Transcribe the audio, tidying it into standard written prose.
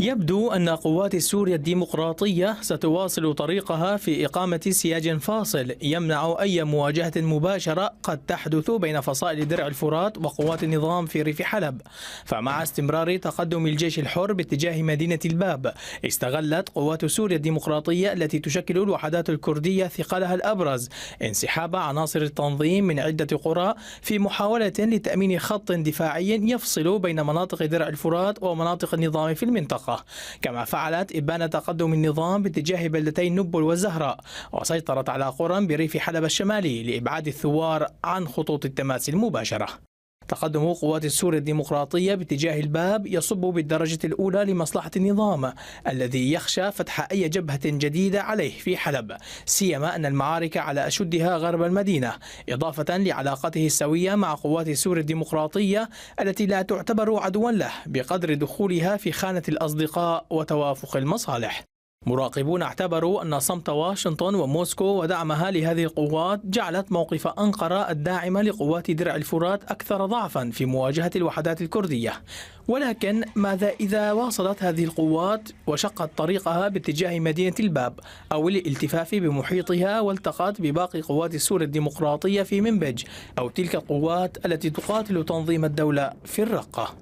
يبدو أن قوات سوريا الديمقراطية ستواصل طريقها في إقامة سياج فاصل يمنع أي مواجهة مباشرة قد تحدث بين فصائل درع الفرات وقوات النظام في ريف حلب. فمع استمرار تقدم الجيش الحر باتجاه مدينة الباب، استغلت قوات سوريا الديمقراطية التي تشكل الوحدات الكردية ثقلها الأبرز انسحاب عناصر التنظيم من عدة قرى في محاولة لتأمين خط دفاعي يفصل بين مناطق درع الفرات ومناطق النظام في المنطقة، كما فعلت إبان تقدم النظام باتجاه بلدتي نبل والزهراء، وسيطرت على قرى بريف حلب الشمالي لإبعاد الثوار عن خطوط التماس المباشرة. تقدم قوات سوريا الديمقراطية باتجاه الباب يصب بالدرجة الأولى لمصلحة النظام الذي يخشى فتح أي جبهة جديدة عليه في حلب، سيما أن المعارك على أشدها غرب المدينة، إضافة لعلاقته السوية مع قوات سوريا الديمقراطية التي لا تعتبر عدوا له بقدر دخولها في خانة الأصدقاء وتوافق المصالح. مراقبون اعتبروا أن صمت واشنطن وموسكو ودعمها لهذه القوات جعلت موقف أنقرة الداعمة لقوات درع الفرات أكثر ضعفا في مواجهة الوحدات الكردية. ولكن ماذا إذا واصلت هذه القوات وشقت طريقها باتجاه مدينة الباب أو الالتفاف بمحيطها والتقت بباقي قوات سوريا الديمقراطية في منبج أو تلك القوات التي تقاتل تنظيم الدولة في الرقة؟